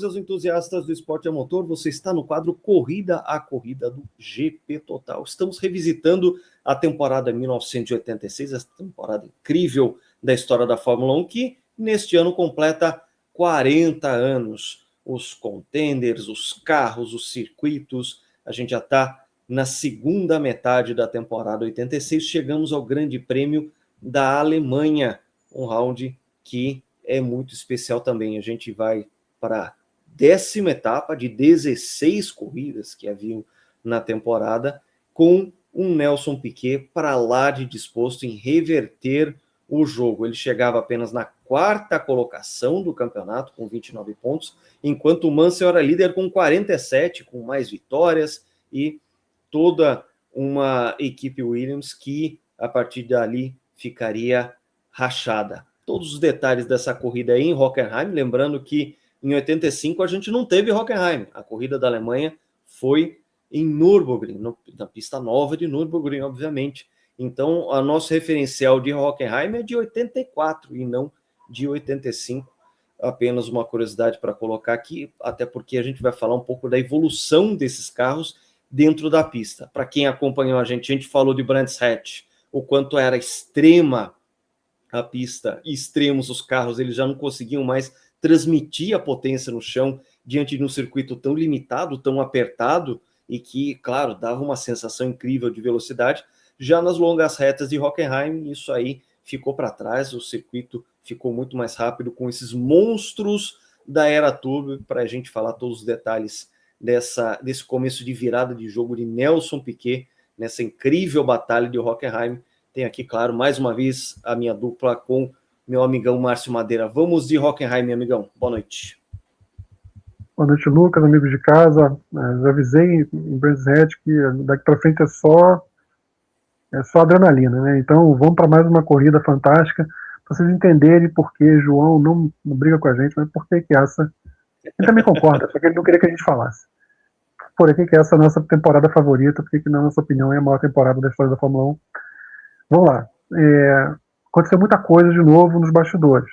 coisas, entusiastas do esporte a motor. Você está no quadro Corrida a Corrida do GP Total. Estamos revisitando a temporada 1986, essa temporada incrível da história da Fórmula 1, que neste ano completa 40 anos. Os contenders, os carros, os circuitos, a gente já está na segunda metade da temporada 86. Chegamos ao Grande Prêmio da Alemanha, um round que é muito especial também. A gente vai para a 10ª etapa de 16 corridas que haviam na temporada, com um Nelson Piquet para lá de disposto em reverter o jogo. Ele chegava apenas na 4ª colocação do campeonato, com 29 pontos, enquanto o Mansell era líder com 47, com mais vitórias, e toda uma equipe Williams que, a partir dali, ficaria rachada. Todos os detalhes dessa corrida aí em Hockenheim, lembrando que em 85 a gente não teve Hockenheim, a corrida da Alemanha foi em Nürburgring, na pista nova de Nürburgring, obviamente. Então, o nosso referencial de Hockenheim é de 84 e não de 85. Apenas uma curiosidade para colocar aqui, até porque a gente vai falar um pouco da evolução desses carros dentro da pista. Para quem acompanhou a gente falou de Brands Hatch, o quanto era extrema a pista, extremos os carros, eles já não conseguiam mais transmitir a potência no chão diante de um circuito tão limitado, tão apertado, e que, claro, dava uma sensação incrível de velocidade. Já nas longas retas de Hockenheim, isso aí ficou para trás, o circuito ficou muito mais rápido com esses monstros da era turbo. Para a gente falar todos os detalhes desse começo de virada de jogo de Nelson Piquet, nessa incrível batalha de Hockenheim, tem aqui, claro, mais uma vez a minha dupla com meu amigão Márcio Madeira. Vamos de Hockenheim, meu amigão. Boa noite. Boa noite, Lucas, amigos de casa. Já avisei em Brands Hatch que daqui para frente é só adrenalina, né? Então vamos para mais uma corrida fantástica, para vocês entenderem por que João não briga com a gente, mas por que essa... Ele também concorda, só que ele não queria que a gente falasse. Por que essa é a nossa temporada favorita, porque na nossa opinião é a maior temporada da história da Fórmula 1. Vamos lá. Aconteceu muita coisa de novo nos bastidores.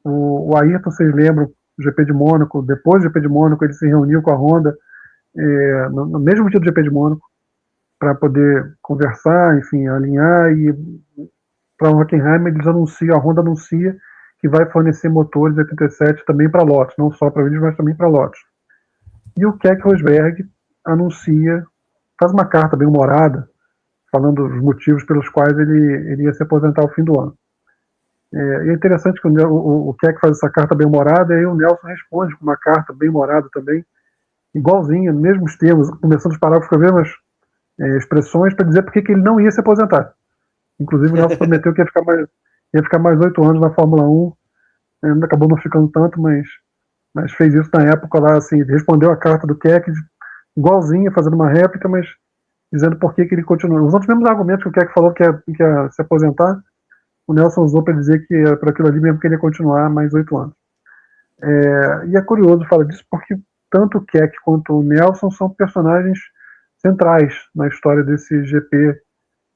O Ayrton, vocês lembram, o GP de Mônaco, depois do GP de Mônaco, ele se reuniu com a Honda, no mesmo dia do GP de Mônaco, para poder conversar, enfim, alinhar, e para o Hockenheim a Honda anuncia que vai fornecer motores 87 também para Lotus, não só para Williams, mas também para Lotus. E o Keck Rosberg anuncia, faz uma carta bem humorada, falando os motivos pelos quais ele ia se aposentar ao fim do ano. É interessante que o Keck faz essa carta bem humorada, e aí o Nelson responde com uma carta bem humorada também, igualzinha, mesmos termos, começando os parágrafos com as mesmas expressões, para dizer porque que ele não ia se aposentar. Inclusive o Nelson prometeu que ia ficar mais 8 anos na Fórmula 1, acabou não ficando tanto, mas fez isso na época lá, assim, respondeu a carta do Keck igualzinha, fazendo uma réplica, mas dizendo por que ele continua. Usando os mesmos argumentos que o Keck falou que ia se aposentar, o Nelson usou para dizer que era para aquilo ali mesmo que ele ia continuar mais 8 anos. E é curioso falar disso porque tanto o Keck quanto o Nelson são personagens centrais na história desse GP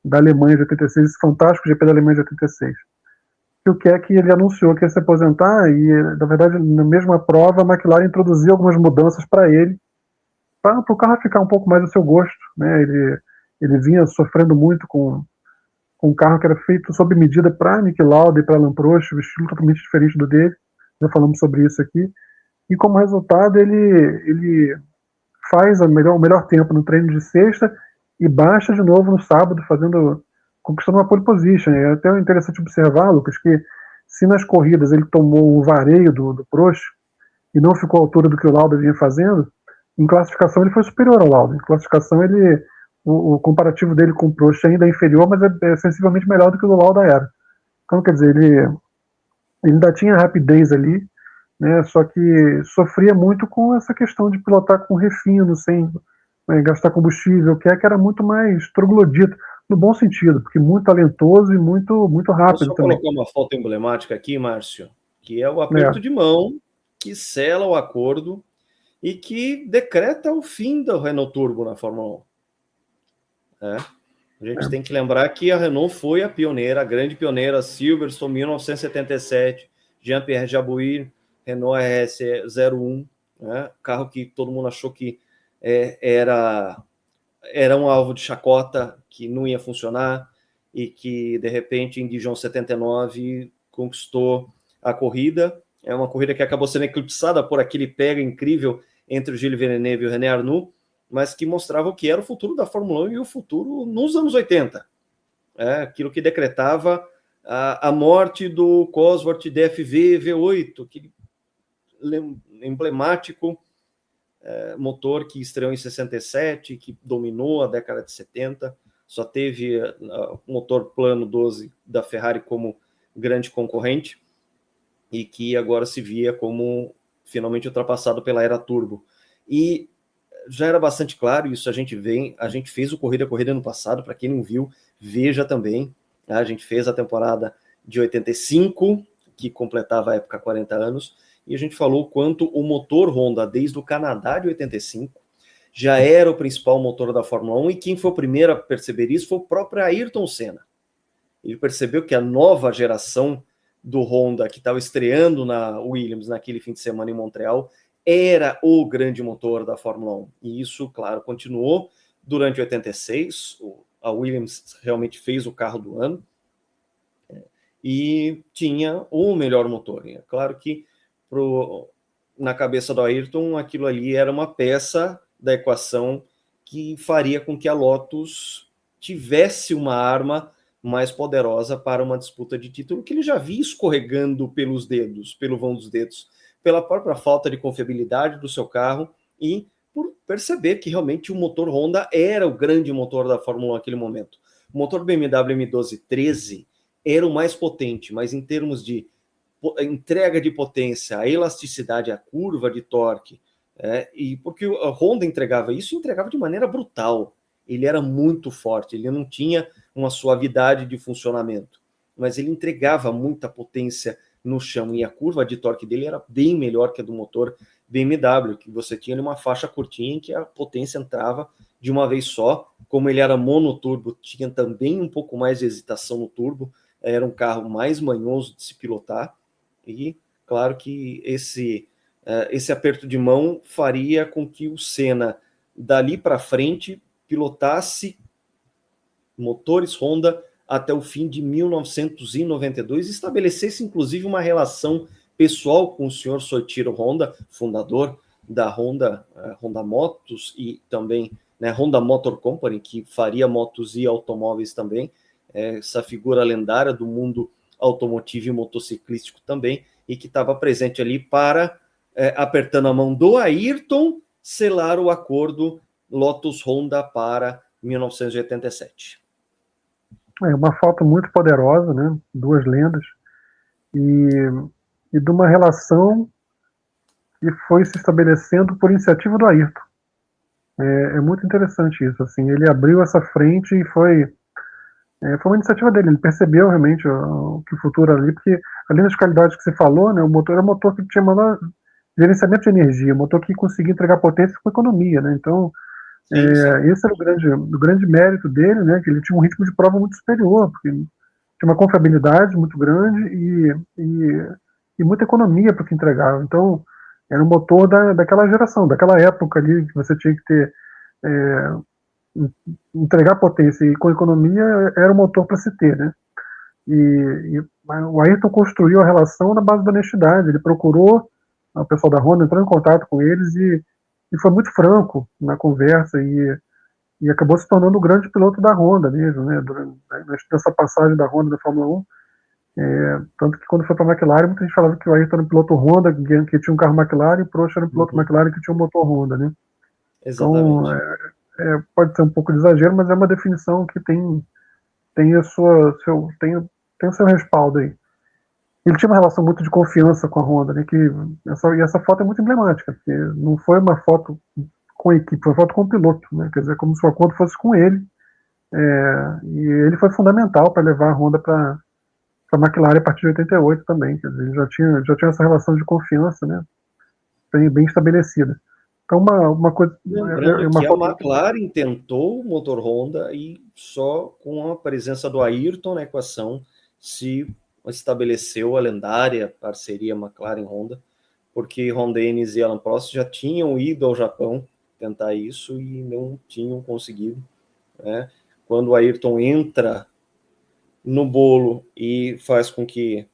da Alemanha de 86, esse fantástico GP da Alemanha de 86. E o Keck, ele anunciou que ia se aposentar e, na verdade, na mesma prova, a McLaren introduziu algumas mudanças para ele, para o carro ficar um pouco mais ao seu gosto, né? Ele vinha sofrendo muito com um carro que era feito sob medida para Niki Lauda e para Alain Prost, um estilo totalmente diferente do dele, já falamos sobre isso aqui, e como resultado ele faz o melhor tempo no treino de sexta e baixa de novo no sábado, conquistando uma pole position. É até interessante observar, Lucas, que se nas corridas ele tomou o vareio do Prost e não ficou à altura do que o Lauda vinha fazendo, em classificação ele foi superior ao Lauda. Em classificação o comparativo dele com o Prost ainda é inferior, mas é sensivelmente melhor do que o do Lauda era. Então, quer dizer, ele ainda tinha rapidez ali, né, só que sofria muito com essa questão de pilotar com refino, sem gastar combustível, que era muito mais troglodita, no bom sentido, porque muito talentoso e muito, muito rápido também. Vou colocar uma foto emblemática aqui, Márcio, que é o aperto de mão que sela o acordo e que decreta o fim da Renault Turbo na Fórmula 1. A gente tem que lembrar que a Renault foi a pioneira, a grande pioneira, Silverstone, 1977, Jean-Pierre Jabouille, Renault RS01, né, carro que todo mundo achou que era um alvo de chacota, que não ia funcionar, e que, de repente, em Dijon 79, conquistou a corrida. É uma corrida que acabou sendo eclipsada por aquele pega incrível entre o Gilles Villeneuve e o René Arnoux, mas que mostrava o que era o futuro da Fórmula 1 e o futuro nos anos 80. Aquilo que decretava a morte do Cosworth DFV V8, aquele emblemático motor que estreou em 67, que dominou a década de 70, só teve o motor plano 12 da Ferrari como grande concorrente, e que agora se via como finalmente ultrapassado pela era turbo. E já era bastante claro, isso a gente fez o Corrida no passado, para quem não viu, veja também. A gente fez a temporada de 85, que completava a época 40 anos, e a gente falou quanto o motor Honda, desde o Canadá de 85, já era o principal motor da Fórmula 1, e quem foi o primeiro a perceber isso foi o próprio Ayrton Senna. Ele percebeu que a nova geração do Honda, que estava estreando na Williams naquele fim de semana em Montreal, era o grande motor da Fórmula 1. E isso, claro, continuou durante 86. A Williams realmente fez o carro do ano e tinha o melhor motor. É claro que na cabeça do Ayrton, aquilo ali era uma peça da equação que faria com que a Lotus tivesse uma arma mais poderosa para uma disputa de título, que ele já via escorregando pelos dedos, pelo vão dos dedos, pela própria falta de confiabilidade do seu carro e por perceber que realmente o motor Honda era o grande motor da Fórmula 1 naquele momento. O motor BMW M12 13 era o mais potente, mas em termos de entrega de potência, a elasticidade, a curva de torque, e porque a Honda entregava de maneira brutal. Ele era muito forte, ele não tinha uma suavidade de funcionamento, mas ele entregava muita potência no chão, e a curva de torque dele era bem melhor que a do motor BMW, que você tinha ali uma faixa curtinha em que a potência entrava de uma vez só. Como ele era monoturbo, tinha também um pouco mais de hesitação no turbo, era um carro mais manhoso de se pilotar, e claro que esse aperto de mão faria com que o Senna, dali para frente, pilotasse motores Honda até o fim de 1992, estabelecesse inclusive uma relação pessoal com o senhor Soichiro Honda, fundador da Honda, Honda Motos, e também, né, Honda Motor Company, que faria motos e automóveis também, essa figura lendária do mundo automotivo e motociclístico também, e que estava presente ali para, apertando a mão do Ayrton, selar o acordo Lotus Honda para 1987. É uma foto muito poderosa, né? Duas lendas, e de uma relação que foi se estabelecendo por iniciativa do Ayrton. É muito interessante isso, assim, ele abriu essa frente e foi uma iniciativa dele, ele percebeu realmente que o futuro ali, porque além das qualidades que você falou, né, o motor era um motor que tinha maior gerenciamento de energia, um motor que conseguia entregar potência com economia, né, então sim. Esse era o grande mérito dele, né, que ele tinha um ritmo de prova muito superior, porque tinha uma confiabilidade muito grande e muita economia para o que entregava. Então era um motor daquela geração, daquela época ali, que você tinha que ter entregar potência e com economia, era o motor para se ter, né? E o Ayrton construiu a relação na base da honestidade. Ele procurou o pessoal da Honda, entrou em contato com eles e foi muito franco na conversa e acabou se tornando o grande piloto da Honda mesmo, né? Nessa passagem da Honda da Fórmula 1. Tanto que quando foi para a McLaren, muita gente falava que o Ayrton era um piloto Honda, que tinha um carro McLaren, e o Prost era um piloto McLaren que tinha um motor Honda, né? Exatamente. Então, pode ser um pouco de exagero, mas é uma definição que tem o seu respaldo aí. Ele tinha uma relação muito de confiança com a Honda, né? E essa foto é muito emblemática, porque não foi uma foto com a equipe, foi uma foto com o piloto, né? Quer dizer, como se o acordo fosse com ele. E ele foi fundamental para levar a Honda para a McLaren a partir de 88 também. Quer dizer, ele já tinha essa relação de confiança, né? Bem estabelecida. Então, uma coisa. Lembrando que a McLaren tentou o motor Honda e só com a presença do Ayrton na equação se estabeleceu a lendária parceria McLaren-Honda, porque Ron Dennis e Alan Prost já tinham ido ao Japão tentar isso e não tinham conseguido, né? Quando o Ayrton entra no bolo e faz com que...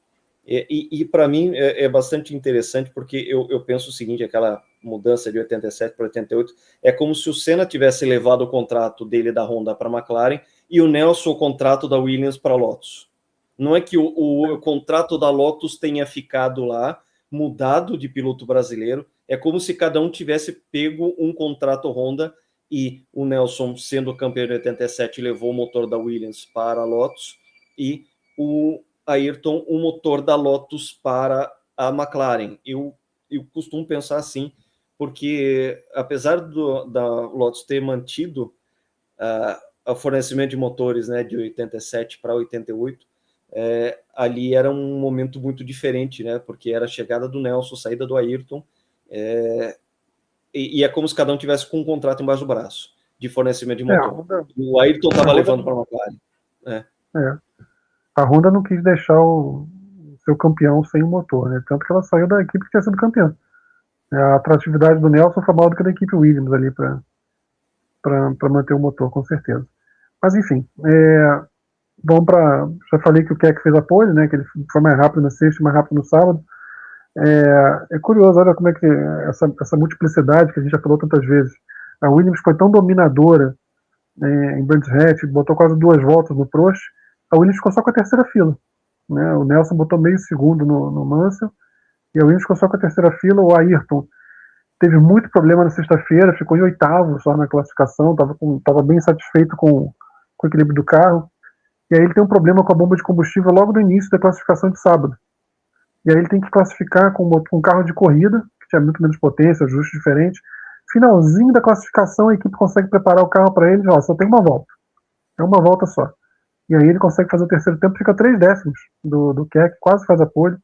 E para mim é bastante interessante, porque eu penso o seguinte, aquela mudança de 87 para 88, é como se o Senna tivesse levado o contrato dele da Honda para a McLaren e o Nelson o contrato da Williams para a Lotus. Não é que o contrato da Lotus tenha ficado lá, mudado de piloto brasileiro, é como se cada um tivesse pego um contrato Honda e o Nelson, sendo campeão de 87, levou o motor da Williams para a Lotus e o Ayrton o motor da Lotus para a McLaren. Eu costumo pensar assim, porque apesar da Lotus ter mantido o fornecimento de motores, né, de 87 para 88, ali era um momento muito diferente, né, porque era a chegada do Nelson, saída do Ayrton, e é como se cada um tivesse com um contrato embaixo do braço de fornecimento de motor. O Ayrton estava levando para a McLaren. A Honda não quis deixar o seu campeão sem o motor, né? Tanto que ela saiu da equipe que tinha sido campeã. A atratividade do Nelson foi maior do que da equipe Williams ali para manter o motor, com certeza. Mas enfim, vamos para... Já falei que o Keck fez a pole, né? Que ele foi mais rápido na sexta e mais rápido no sábado. É curioso, olha como é que essa multiplicidade que a gente já falou tantas vezes. A Williams foi tão dominadora em Brands Hatch, botou quase 2 voltas no Prost. A Williams ficou só com a terceira fila, né? O Nelson botou meio segundo no Mansell e a Williams ficou só com a terceira fila. O Ayrton teve muito problema na sexta-feira, ficou em 8º só na classificação, estava bem satisfeito com o equilíbrio do carro. E aí ele tem um problema com a bomba de combustível logo no início da classificação de sábado. E aí ele tem que classificar com um carro de corrida, que tinha muito menos potência, ajuste diferente. Finalzinho da classificação, a equipe consegue preparar o carro para ele, só tem uma volta. É uma volta só. E aí ele consegue fazer o terceiro tempo, fica 3 décimos do Keck, quase faz a pole.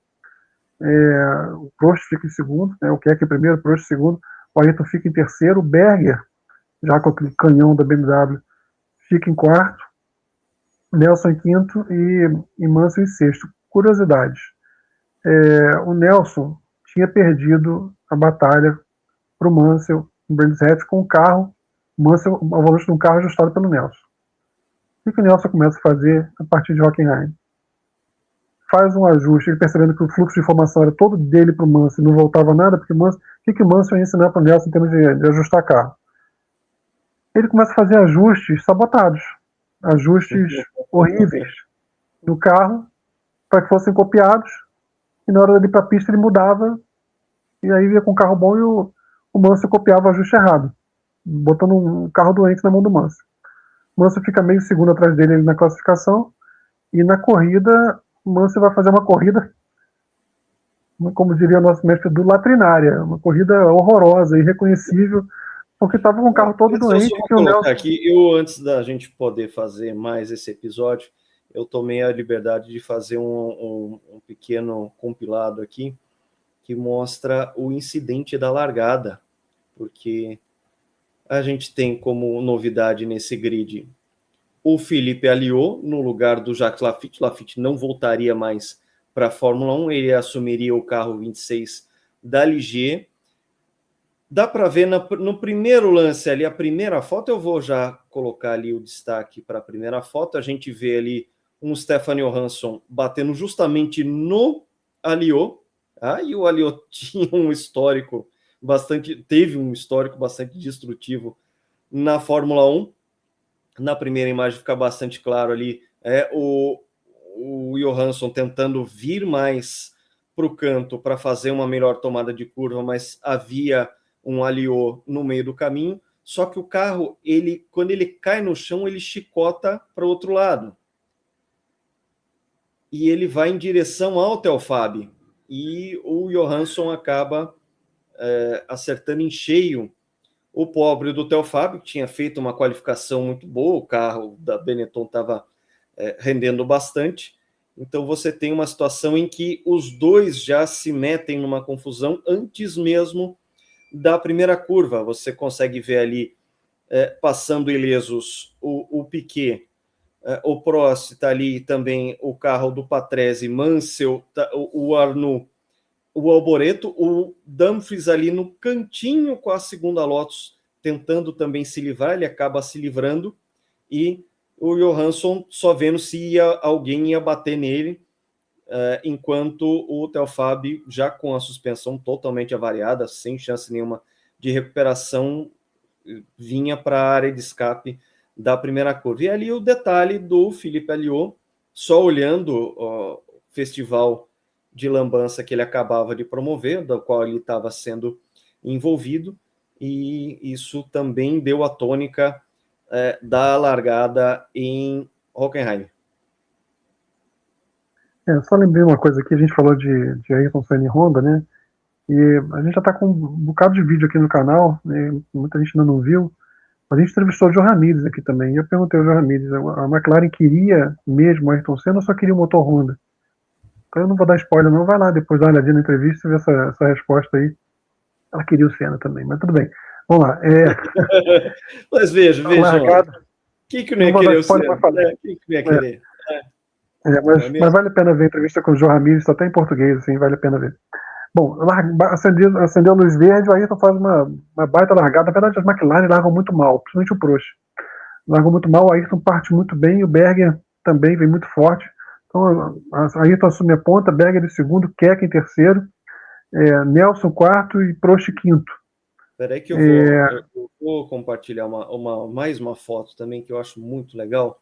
O Prost fica em segundo, né? O Keck em primeiro, o Prost em segundo, o Ayrton fica em terceiro, o Berger, já com aquele canhão da BMW, fica em quarto, Nelson em quinto e Mansell em sexto. Curiosidades. O Nelson tinha perdido a batalha para o Mansell em Brands Hatch com o carro, Mansell, ao volante de um carro ajustado pelo Nelson. O que o Nelson começa a fazer a partir de Hockenheim? Faz um ajuste, ele percebendo que o fluxo de informação era todo dele para o Mansell, não voltava nada, porque o que o Mansell ia ensinar para o Nelson em termos de ajustar carro? Ele começa a fazer ajustes sabotados, ajustes horríveis no carro, para que fossem copiados, e na hora de ir para a pista ele mudava, e aí ia com o carro bom e o Mansell copiava o ajuste errado, botando um carro doente na mão do Mansell. O Mansell fica meio segundo atrás dele na classificação, e na corrida o Mansell vai fazer uma corrida, como diria o nosso mestre, do latrinária, uma corrida horrorosa, irreconhecível, porque estava com o carro todo doente. Eu vou colocar aqui, antes da gente poder fazer mais esse episódio, eu tomei a liberdade de fazer um pequeno compilado aqui, que mostra o incidente da largada, porque a gente tem como novidade nesse grid o Felipe Alliot no lugar do Jacques Laffite. Laffite não voltaria mais para a Fórmula 1, ele assumiria o carro 26 da Ligier. Dá para ver no primeiro lance ali, a primeira foto, eu vou já colocar ali o destaque para a primeira foto, a gente vê ali um Stefan Johansson batendo justamente no Alliot, e o Alliot teve um histórico bastante destrutivo na Fórmula 1. Na primeira imagem fica bastante claro ali o Johansson tentando vir mais para o canto para fazer uma melhor tomada de curva, mas havia um Alliot no meio do caminho, só que o carro, quando ele cai no chão, ele chicota para o outro lado. E ele vai em direção ao Telfab. E o Johansson acaba acertando em cheio o pobre do Telfab, que tinha feito uma qualificação muito boa, o carro da Benetton estava rendendo bastante. Então você tem uma situação em que os dois já se metem numa confusão antes mesmo da primeira curva. Você consegue ver ali, passando ilesos, o Piquet, o Prost está ali também, o carro do Patrese, Mansell, o Arnoux o Alboreto, o Dumfries ali no cantinho com a segunda Lotus, tentando também se livrar, ele acaba se livrando, e o Johansson só vendo se alguém ia bater nele, enquanto o Telfab, já com a suspensão totalmente avariada, sem chance nenhuma de recuperação, vinha para a área de escape da primeira curva. E ali o detalhe do Philippe Alliot, só olhando o festival de lambança que ele acabava de promover, do qual ele estava sendo envolvido, e isso também deu a tônica da largada em Hockenheim. Só lembrei uma coisa aqui, a gente falou de Ayrton Senna e Honda, né? E a gente já está com um bocado de vídeo aqui no canal, né? Muita gente ainda não viu. A gente entrevistou o Joe Ramírez aqui também. E eu perguntei ao Joe Ramírez, a McLaren queria mesmo o Ayrton Senna ou só queria o motor Honda? Então eu não vou dar spoiler não, vai lá depois dar uma olhadinha na entrevista e ver essa resposta aí. Ela queria o Senna também, mas tudo bem. Vamos lá. Mas veja. Quem que não ia querer o Senna? Quem que não ia querer? Mas vale a pena ver a entrevista com o Joe Ramírez, está até em português, assim, vale a pena ver. Bom, acendeu a luz verde, o Ayrton faz uma baita largada. Na verdade, as McLaren largam muito mal, principalmente o Prost. Largam muito mal, o Ayrton parte muito bem, o Berger também vem muito forte. Então, a Ayrton assume a ponta, Berger em segundo, Keck em terceiro, Nelson quarto e Prost quinto. Espera aí que eu vou compartilhar mais uma foto também que eu acho muito legal,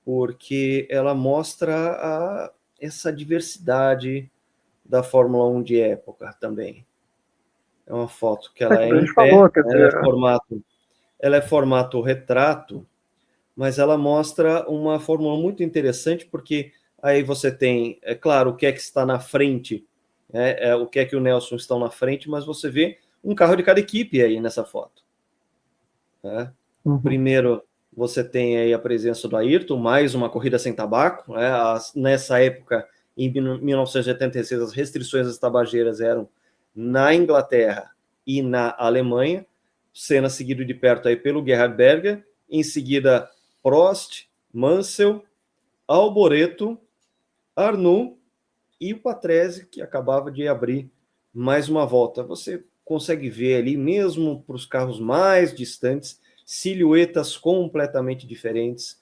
porque ela mostra essa diversidade da Fórmula 1 de época também. É uma foto que ela em pé, ela é formato retrato, mas ela mostra uma Fórmula 1 muito interessante, porque aí você tem, claro, o que está na frente, o que e o Nelson estão na frente, mas você vê um carro de cada equipe aí nessa foto. Primeiro, você tem aí a presença do Ayrton, mais uma corrida sem tabaco. Nessa época, em 1986, as restrições às tabageiras eram na Inglaterra e na Alemanha. Senna seguido de perto aí pelo Gerhard Berger, em seguida Prost, Mansell, Alboreto, Arnoux e o Patrese, que acabava de abrir mais uma volta. Você consegue ver ali, mesmo para os carros mais distantes, silhuetas completamente diferentes,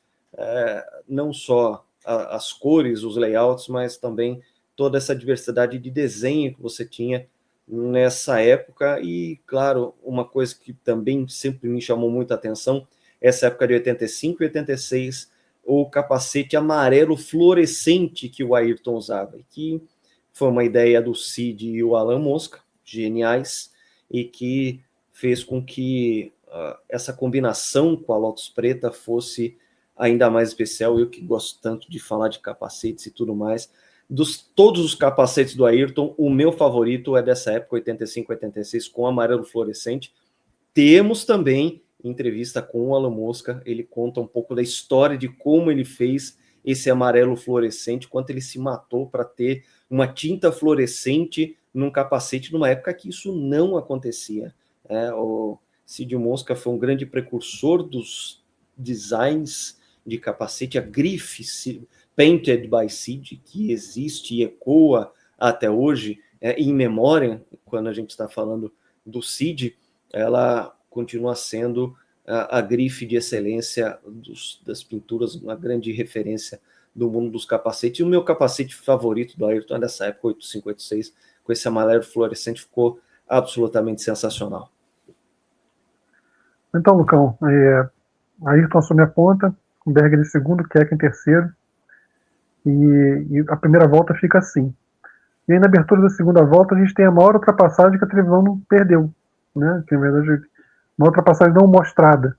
não só as cores, os layouts, mas também toda essa diversidade de desenho que você tinha nessa época. E, claro, uma coisa que também sempre me chamou muita atenção, essa época de 85 e 86, o capacete amarelo fluorescente que o Ayrton usava, que foi uma ideia do Sid e o Alan Mosca, geniais, e que fez com que essa combinação com a Lotus preta fosse ainda mais especial. Eu que gosto tanto de falar de capacetes e tudo mais, todos os capacetes do Ayrton, o meu favorito é dessa época, 85, 86, com amarelo fluorescente. Temos também entrevista com o Alan Mosca, ele conta um pouco da história de como ele fez esse amarelo fluorescente, quanto ele se matou para ter uma tinta fluorescente num capacete, numa época que isso não acontecia. O Sid Mosca foi um grande precursor dos designs de capacete, a grife Painted by Sid, que existe e ecoa até hoje, em memória, quando a gente está falando do Sid, ela continua sendo a grife de excelência das pinturas, uma grande referência do mundo dos capacetes. E o meu capacete favorito do Ayrton é dessa época, 85, 86, com esse amarelo fluorescente, ficou absolutamente sensacional. Então, Lucão, Ayrton assume a ponta, com Berger em segundo, Keck em terceiro, e a primeira volta fica assim. E aí, na abertura da segunda volta, a gente tem a maior ultrapassagem que a televisão não perdeu, né? Que, na verdade, uma ultrapassagem não mostrada.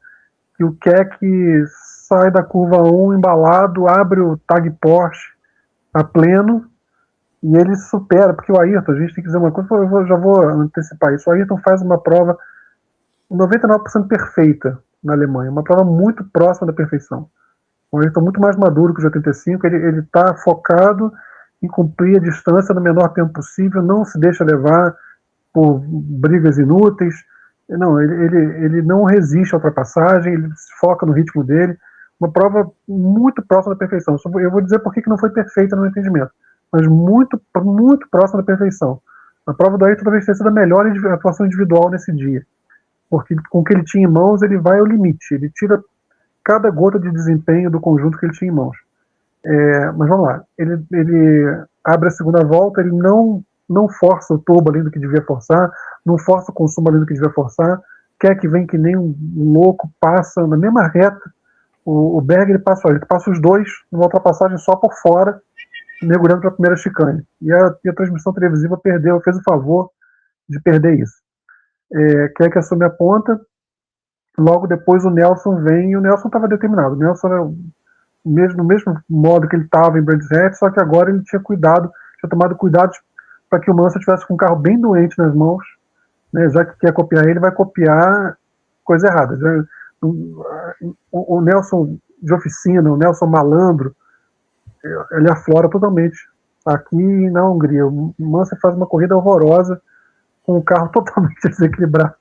Que o Keck sai da curva 1 embalado, abre o tag Porsche a pleno, e ele supera, porque o Ayrton, a gente tem que dizer uma coisa, eu já vou antecipar isso, o Ayrton faz uma prova 99% perfeita na Alemanha, uma prova muito próxima da perfeição. O Ayrton muito mais maduro que o de 85, ele está focado em cumprir a distância no menor tempo possível, não se deixa levar por brigas inúteis, não, ele não resiste à ultrapassagem, ele se foca no ritmo dele, uma prova muito próxima da perfeição. Eu vou dizer por que não foi perfeita no meu entendimento. mas muito, muito próxima da perfeição. A prova do Ayrton talvez tenha sido a melhor atuação individual nesse dia, porque com o que ele tinha em mãos, ele vai ao limite, ele tira cada gota de desempenho do conjunto que ele tinha em mãos. Mas vamos lá, ele abre a segunda volta, ele não força o turbo além do que devia forçar, não força o consumo além do que devia forçar, quer que vem que nem um louco, passa na mesma reta. O Berger ele passa os dois numa ultrapassagem só por fora, mergulhando para a primeira chicane. E a transmissão televisiva fez o favor de perder isso. Quer que assume a ponta, logo depois o Nelson vem, e o Nelson estava determinado. O Nelson era no mesmo modo que ele estava em Brands Hatch, só que agora ele tinha tomado cuidado para que o Mansell tivesse com um carro bem doente nas mãos, né, já que quer copiar ele, vai copiar coisa errada. O Nelson de oficina, o Nelson malandro, ele aflora totalmente. Aqui na Hungria, o Mansell faz uma corrida horrorosa com o carro totalmente desequilibrado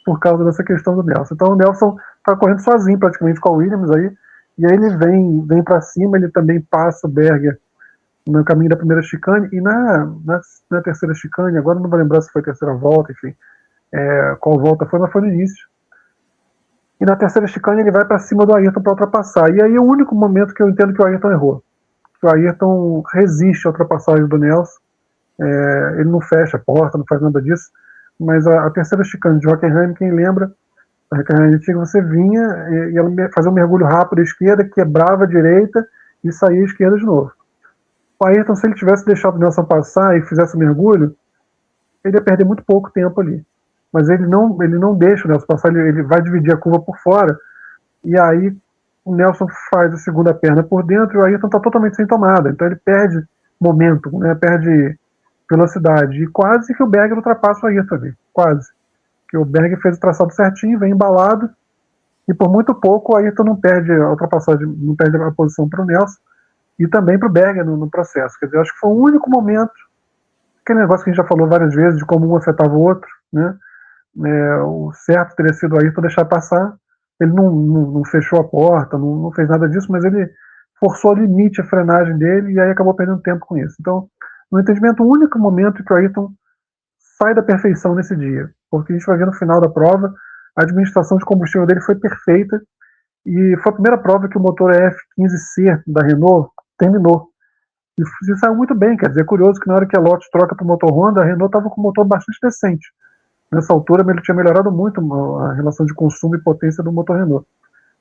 por causa dessa questão do Nelson. Então o Nelson está correndo sozinho praticamente com a Williams aí, e aí ele vem para cima, ele também passa o Berger no caminho da primeira chicane, e na terceira chicane, agora não vou lembrar se foi a terceira volta, enfim, qual volta foi, mas foi no início. E na terceira chicane ele vai para cima do Ayrton para ultrapassar. E aí é o único momento que eu entendo que o Ayrton errou. Que o Ayrton resiste à ultrapassagem do Nelson, ele não fecha a porta, não faz nada disso, mas a terceira chicane de Hockenheim, quem lembra, a Hockenheim antiga, você vinha e ela fazia um mergulho rápido à esquerda, quebrava a direita e saía à esquerda de novo. O Ayrton, se ele tivesse deixado o Nelson passar e fizesse o mergulho, ele ia perder muito pouco tempo ali. Mas ele não deixa o Nelson passar, ele vai dividir a curva por fora, e aí o Nelson faz a segunda perna por dentro e o Ayrton está totalmente sem tomada. Então ele perde momento, né, perde velocidade. E quase que o Berger ultrapassa o Ayrton ali. Quase. Que o Berger fez o traçado certinho, vem embalado, e por muito pouco o Ayrton não perde a ultrapassagem, não perde a posição para o Nelson, e também para o Berger no processo. Quer dizer, eu acho que foi o único momento, aquele negócio que a gente já falou várias vezes, de como um afetava o outro, né? O certo teria sido o Ayrton deixar passar. Ele não fechou a porta, não fez nada disso, mas ele forçou ao limite a frenagem dele e aí acabou perdendo tempo com isso. Então, no entendimento, o único momento que o Ayrton sai da perfeição nesse dia, porque a gente vai ver no final da prova, a administração de combustível dele foi perfeita e foi a primeira prova que o motor F15C da Renault terminou. E saiu muito bem, quer dizer, é curioso que na hora que a Lotus troca para o motor Honda, a Renault estava com um motor bastante decente. Nessa altura, ele tinha melhorado muito a relação de consumo e potência do motor Renault.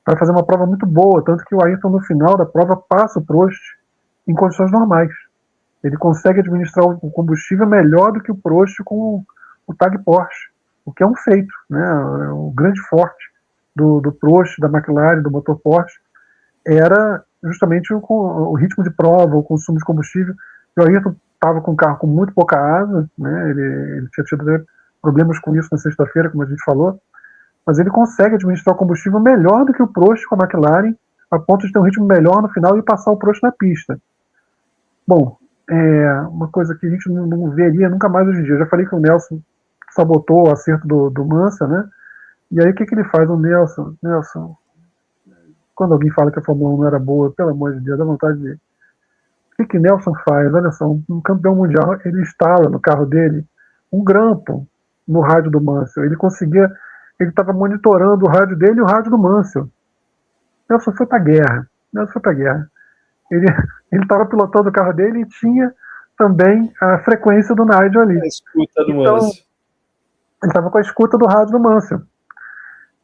Vai fazer uma prova muito boa, tanto que o Ayrton, no final da prova, passa o Prost em condições normais. Ele consegue administrar o combustível melhor do que o Prost com o Tag Porsche, o que é um feito, né? O grande forte do Prost, da McLaren, do motor Porsche, era justamente o ritmo de prova, o consumo de combustível. O Ayrton estava com um carro com muito pouca asa, né? Ele tinha tido problemas com isso na sexta-feira, como a gente falou, mas ele consegue administrar o combustível melhor do que o Prost com a McLaren, a ponto de ter um ritmo melhor no final e passar o Prost na pista. Bom, uma coisa que a gente não veria nunca mais hoje em dia. Eu já falei que o Nelson sabotou o acerto do Mansell, né? E aí o que ele faz? O Nelson, quando alguém fala que a Fórmula 1 não era boa, pelo amor de Deus, dá vontade de... O que Nelson faz? Olha só, um campeão mundial, ele instala no carro dele um grampo no rádio do Mansell. Ele estava monitorando o rádio dele e o rádio do Mansell. Nelson foi para a guerra. Ele estava pilotando o carro dele e tinha também a frequência do Nigel ali. A escuta do Mansell. Ele estava com a escuta do rádio do Mansell.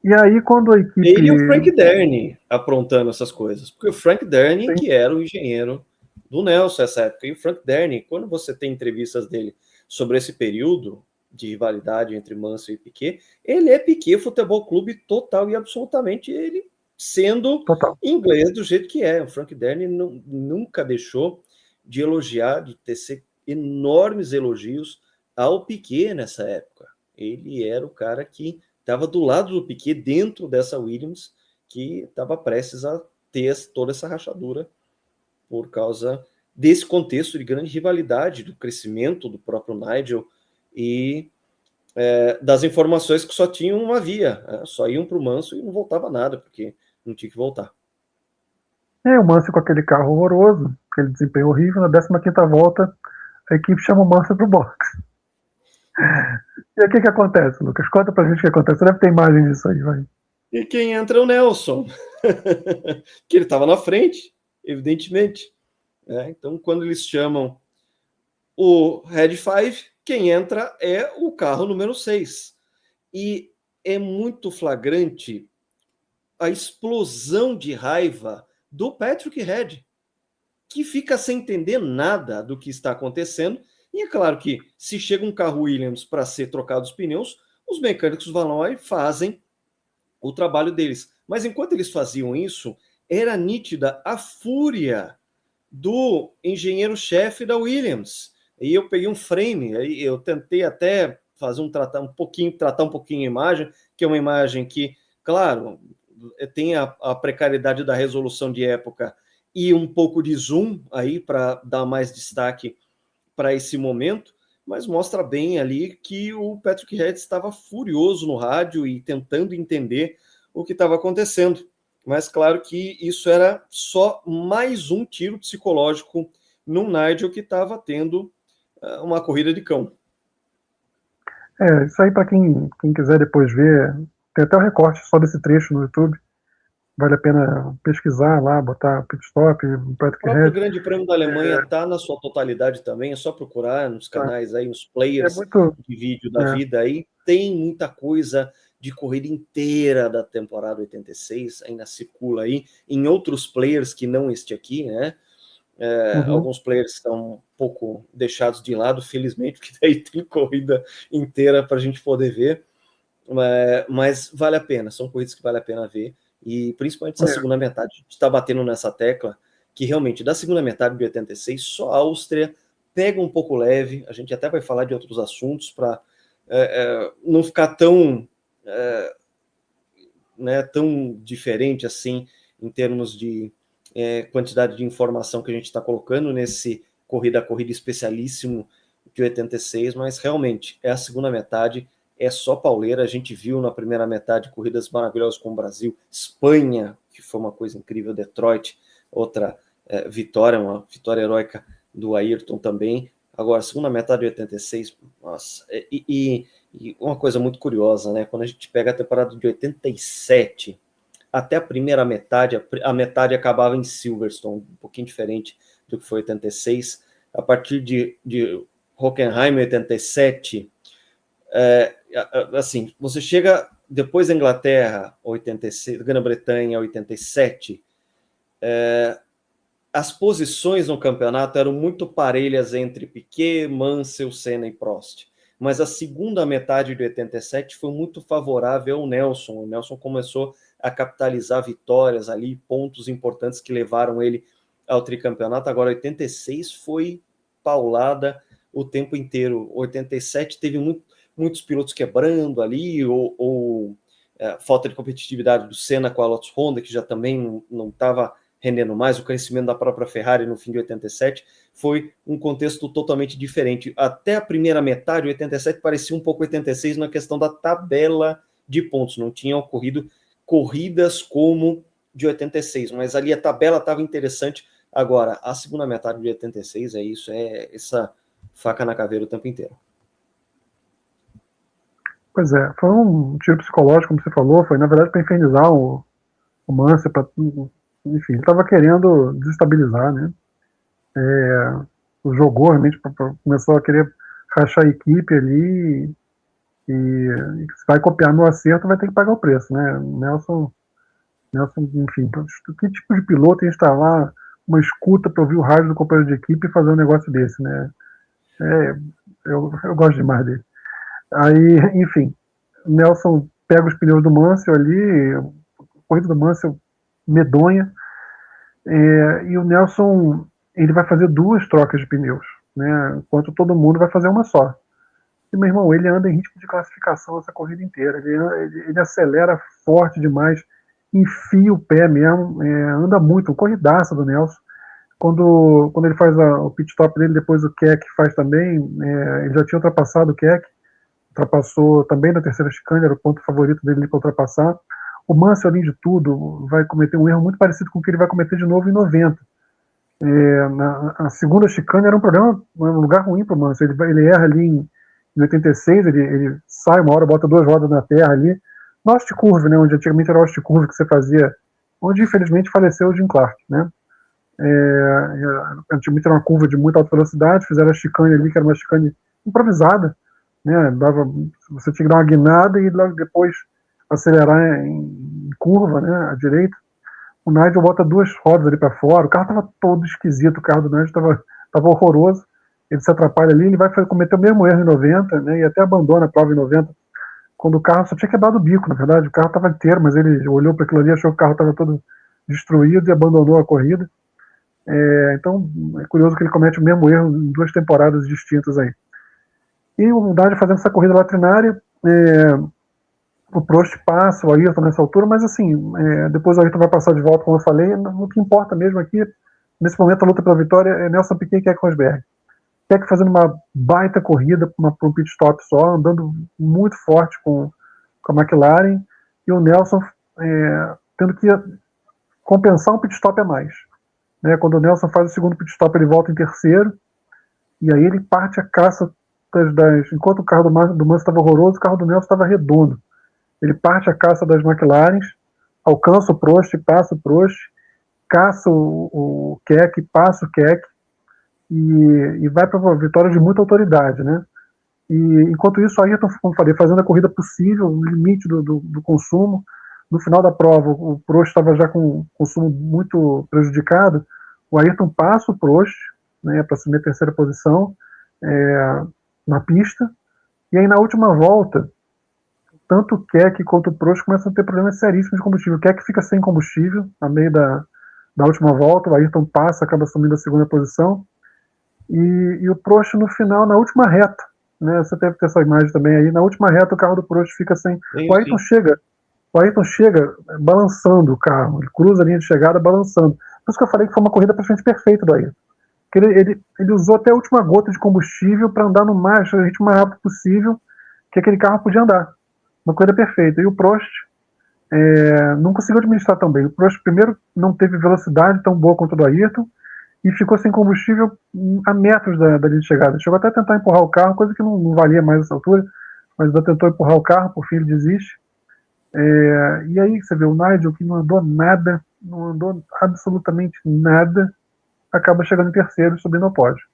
E aí, quando a equipe... Ele e o Frank Dernie aprontando essas coisas. Porque o Frank Dernie, que era o engenheiro do Nelson nessa época. E o Frank Dernie, quando você tem entrevistas dele sobre esse período de rivalidade entre Mansell e Piquet, ele é Piquet Futebol Clube total e absolutamente, ele sendo inglês do jeito que é. O Frank Dernie nunca deixou de elogiar, de tecer enormes elogios ao Piquet nessa época. Ele era o cara que estava do lado do Piquet, dentro dessa Williams, que estava prestes a ter toda essa rachadura por causa desse contexto de grande rivalidade, do crescimento do próprio Nigel e das informações que só tinham uma via, só iam para o Mansell e não voltava nada, porque não tinha que voltar. O Mansell com aquele carro horroroso, aquele desempenho horrível. Na 15ª volta, a equipe chama o Mansell para o box. E aí, o que acontece, Lucas? Conta pra gente o que acontece. Você deve ter imagem disso aí, vai. E quem entra é o Nelson, que ele estava na frente, evidentemente. Então, quando eles chamam o Red 5, quem entra é o carro número 6. E é muito flagrante a explosão de raiva do Patrick Head, que fica sem entender nada do que está acontecendo. E é claro que se chega um carro Williams para ser trocado os pneus, os mecânicos vão lá e fazem o trabalho deles. Mas enquanto eles faziam isso, era nítida a fúria do engenheiro-chefe da Williams. E eu peguei um frame, aí eu tentei até fazer tratar um pouquinho a imagem, que é uma imagem que, claro, tem a precariedade da resolução de época e um pouco de zoom aí para dar mais destaque para esse momento, mas mostra bem ali que o Patrick Head estava furioso no rádio e tentando entender o que estava acontecendo. Mas claro que isso era só mais um tiro psicológico no Nigel, que estava tendo uma corrida de cão. Isso aí para quem quiser depois ver, tem até o recorte só desse trecho no YouTube. Vale a pena pesquisar lá, botar pit stop, Patrick Head. O Grande Prêmio da Alemanha está na sua totalidade também, é só procurar nos canais aí, nos players de vídeo da vida aí, tem muita coisa de corrida inteira da temporada 86, ainda circula aí, em outros players que não este aqui, né? Alguns players estão um pouco deixados de lado, felizmente, porque daí tem corrida inteira para a gente poder ver, mas vale a pena, são corridas que vale a pena ver. E principalmente essa segunda metade, a gente está batendo nessa tecla que realmente da segunda metade de 86, só a Áustria pega um pouco leve. A gente até vai falar de outros assuntos para não ficar tão diferente assim em termos de quantidade de informação que a gente está colocando nesse corrida a corrida especialíssimo de 86, mas realmente é a segunda metade. É só pauleira. A gente viu na primeira metade corridas maravilhosas com o Brasil, Espanha, que foi uma coisa incrível, Detroit, outra vitória, uma vitória heróica do Ayrton também. Agora, segunda metade de 86, nossa, e uma coisa muito curiosa, né? Quando a gente pega a temporada de 87, até a primeira metade, a metade acabava em Silverstone, um pouquinho diferente do que foi 86. A partir de Hockenheim, 87, assim, você chega depois da Inglaterra, 86, Grã-Bretanha, 87, as posições no campeonato eram muito parelhas entre Piquet, Mansell, Senna e Prost, mas a segunda metade de 87 foi muito favorável ao Nelson. O Nelson começou a capitalizar vitórias ali, pontos importantes que levaram ele ao tricampeonato. Agora 86 foi paulada o tempo inteiro. 87 teve muitos pilotos quebrando ali, ou falta de competitividade do Senna com a Lotus Honda, que já também não estava rendendo mais. O crescimento da própria Ferrari no fim de 87 foi um contexto totalmente diferente. Até a primeira metade, 87 parecia um pouco 86 na questão da tabela de pontos. Não tinha ocorrido corridas como de 86, mas ali a tabela estava interessante. Agora, a segunda metade de 86 é isso, é essa faca na caveira o tempo inteiro. Pois é, foi um tiro psicológico, como você falou, foi na verdade para infernizar o Mansell, enfim, ele estava querendo desestabilizar, né? Jogou realmente, começou a querer rachar a equipe ali, e se vai copiar no acerto vai ter que pagar o preço, né? Nelson, enfim, que tipo de piloto ia instalar uma escuta para ouvir o rádio do companheiro de equipe e fazer um negócio desse, né? Eu gosto demais dele. Aí, enfim, Nelson pega os pneus do Mansell ali, a corrida do Mansell medonha, e o Nelson ele vai fazer 2 trocas de pneus, né, enquanto todo mundo vai fazer uma só. E, meu irmão, ele anda em ritmo de classificação essa corrida inteira, ele acelera forte demais, enfia o pé mesmo, anda muito, corridaça do Nelson. Quando ele faz o pit stop dele, depois o Keck faz também, ele já tinha ultrapassado o Keck, ultrapassou também na terceira chicane, era o ponto favorito dele para ultrapassar. O Mansell, além de tudo, vai cometer um erro muito parecido com o que ele vai cometer de novo em 90, A segunda chicane era um lugar ruim para o Mansell. Ele erra ali em 86, ele sai uma hora, bota 2 rodas na terra ali, no Ostkurve, né, onde antigamente era o Ostkurve que você fazia, onde infelizmente faleceu o Jim Clark, né. Antigamente era uma curva de muita alta velocidade, fizeram a chicane ali, que era uma chicane improvisada, né, você tinha que dar uma guinada e logo depois acelerar em curva, né, à direita. O Nigel bota 2 rodas ali para fora, o carro estava todo esquisito, o carro do Nigel estava horroroso, ele se atrapalha ali, ele vai cometer o mesmo erro em 90, né, e até abandona a prova em 90, quando o carro só tinha quebrado o bico, na verdade, o carro estava inteiro, mas ele olhou para aquilo ali, achou que o carro estava todo destruído e abandonou a corrida. Então é curioso que ele comete o mesmo erro em 2 temporadas distintas aí. E o Nigel fazendo essa corrida latrinária, o Prost passa o Ayrton nessa altura, mas assim, depois o Ayrton vai passar de volta, como eu falei. O que importa mesmo aqui, nesse momento, a luta pela vitória é Nelson Piquet e Keck Rosberg. Keck fazendo uma baita corrida para um pit stop só, andando muito forte com a McLaren, e o Nelson tendo que compensar um pit stop a mais. Né? Quando o Nelson faz o segundo pit stop, ele volta em terceiro, e aí ele parte a caça enquanto o carro do Mansell estava horroroso, o carro do Nelson estava redondo. Ele parte a caça das McLarens, alcança o Prost, passa o Prost, caça o Keck, passa o Keck e vai para uma vitória de muita autoridade, né? E enquanto isso, o Ayrton, como falei, fazendo a corrida possível, no limite do consumo. No final da prova, o Prost estava já com o consumo muito prejudicado. O Ayrton passa o Prost, né, para assumir a terceira posição na pista. E aí, na última volta, tanto o Keck quanto o Prost começam a ter problemas seríssimos de combustível. O Keck fica sem combustível no meio da última volta, o Ayrton passa, acaba assumindo a segunda posição, e o Prost no final, na última reta, né, você deve ter essa imagem também aí, na última reta o carro do Prost fica sem... O Ayrton chega balançando o carro, ele cruza a linha de chegada balançando. Por isso que eu falei que foi uma corrida praticamente perfeita do Ayrton. Ele usou até a última gota de combustível para andar no ritmo mais rápido possível que aquele carro podia andar. Uma corrida perfeita. E o Prost não conseguiu administrar tão bem. O Prost, primeiro, não teve velocidade tão boa quanto o do Ayrton e ficou sem combustível a metros da linha de chegada. Chegou até a tentar empurrar o carro, coisa que não valia mais nessa altura, mas ainda tentou empurrar o carro, por fim ele desiste. E aí você vê o Nigel, que não andou nada, não andou absolutamente nada, acaba chegando em terceiro, subindo ao pódio.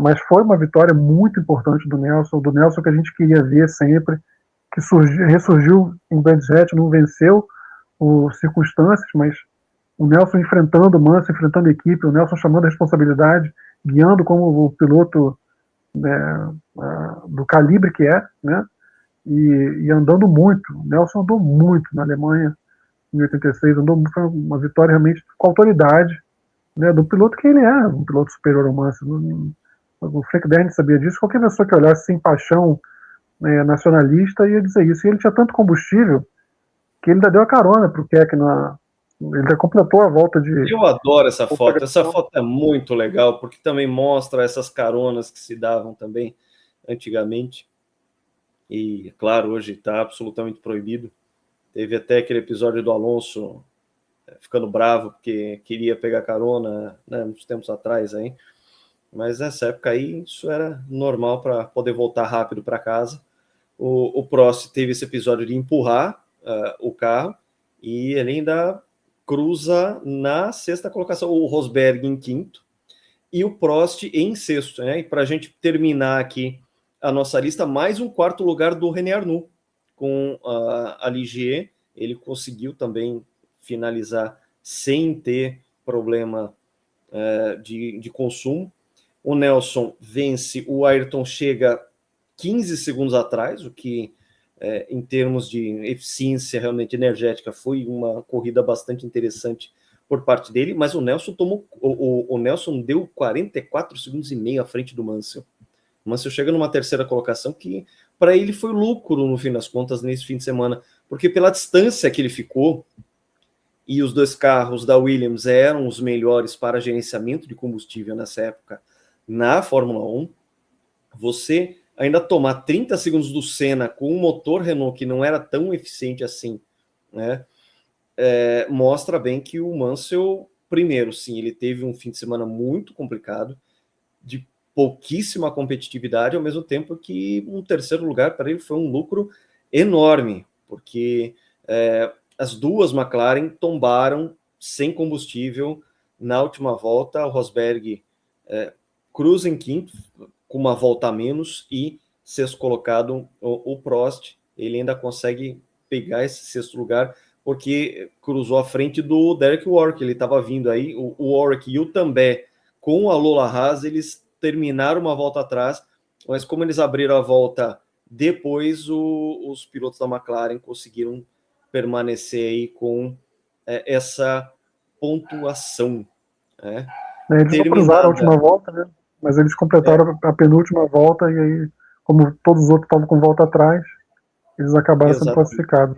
Mas foi uma vitória muito importante do Nelson que a gente queria ver sempre, que ressurgiu em Brands Hatch, não venceu os circunstâncias, mas o Nelson enfrentando o Mansell, enfrentando a equipe, o Nelson chamando a responsabilidade, guiando como o piloto do calibre que é, né? E andando muito. O Nelson andou muito na Alemanha em 86, foi uma vitória realmente com autoridade, né, do piloto que ele é, um piloto superior ao Mansell. O Frank Dernie sabia disso. Qualquer pessoa que olhasse sem paixão nacionalista ia dizer isso. E ele tinha tanto combustível que ele ainda deu a carona para o Keck ele ainda completou a volta de... Eu adoro essa foto. Essa foto é muito legal, porque também mostra essas caronas que se davam também antigamente. E, claro, hoje está absolutamente proibido. Teve até aquele episódio do Alonso ficando bravo porque queria pegar carona, né, uns tempos atrás aí. Mas nessa época aí, isso era normal para poder voltar rápido para casa. O Prost teve esse episódio de empurrar o carro e ele ainda cruza na sexta colocação, o Rosberg em quinto e o Prost em sexto, né? E para a gente terminar aqui a nossa lista, mais um quarto lugar do René Arnoux com a Ligier. Ele conseguiu também finalizar sem ter problema de consumo. O Nelson vence, o Ayrton chega 15 segundos atrás, o que em termos de eficiência realmente energética foi uma corrida bastante interessante por parte dele, mas o Nelson o Nelson deu 44 segundos e meio à frente do Mansell. O Mansell chega numa terceira colocação que para ele foi lucro no fim das contas nesse fim de semana, porque pela distância que ele ficou e os 2 carros da Williams eram os melhores para gerenciamento de combustível nessa época na Fórmula 1, você ainda tomar 30 segundos do Senna com um motor Renault que não era tão eficiente assim, né, mostra bem que o Mansell primeiro, sim, ele teve um fim de semana muito complicado, de pouquíssima competitividade, ao mesmo tempo que um terceiro lugar para ele foi um lucro enorme, porque as duas McLaren tombaram sem combustível na última volta. O Rosberg cruza em quinto, com uma volta a menos, e sexto colocado o Prost, ele ainda consegue pegar esse sexto lugar, porque cruzou à frente do Derek Warwick. Ele estava vindo aí, o Warwick e o Tambay com a Lola Haas, eles terminaram uma volta atrás, mas como eles abriram a volta depois, os pilotos da McLaren conseguiram permanecer aí com essa pontuação. Eles não cruzaram a última volta, né? Mas eles completaram a penúltima volta, e aí, como todos os outros estavam com volta atrás, eles acabaram sendo classificados.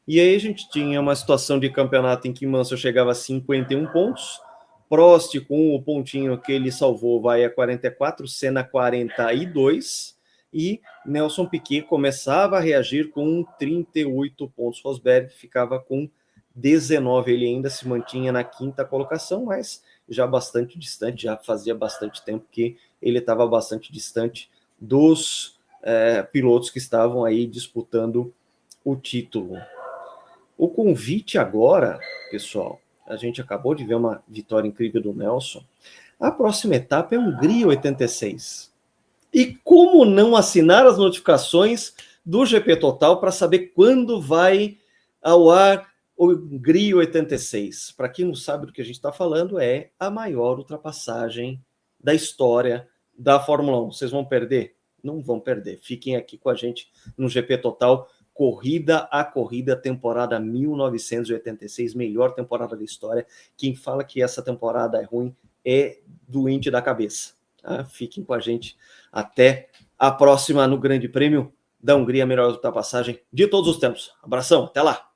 E aí a gente tinha uma situação de campeonato em que Mansell chegava a 51 pontos, Prost, com o pontinho que ele salvou, vai a 44, Senna 42, e Nelson Piquet começava a reagir com 38 pontos. Rosberg ficava com 19, ele ainda se mantinha na quinta colocação, mas já bastante distante, já fazia bastante tempo que ele estava bastante distante dos pilotos que estavam aí disputando o título. O convite agora, pessoal, a gente acabou de ver uma vitória incrível do Nelson. A próxima etapa é Hungria 86. E como não assinar as notificações do GP Total para saber quando vai ao ar o Hungria 86? Para quem não sabe do que a gente está falando, é a maior ultrapassagem da história da Fórmula 1. Vocês vão perder? Não vão perder. Fiquem aqui com a gente no GP Total, corrida a corrida, temporada 1986, melhor temporada da história. Quem fala que essa temporada é ruim é doente da cabeça. Fiquem com a gente até a próxima no Grande Prêmio da Hungria, melhor ultrapassagem de todos os tempos. Abração, até lá!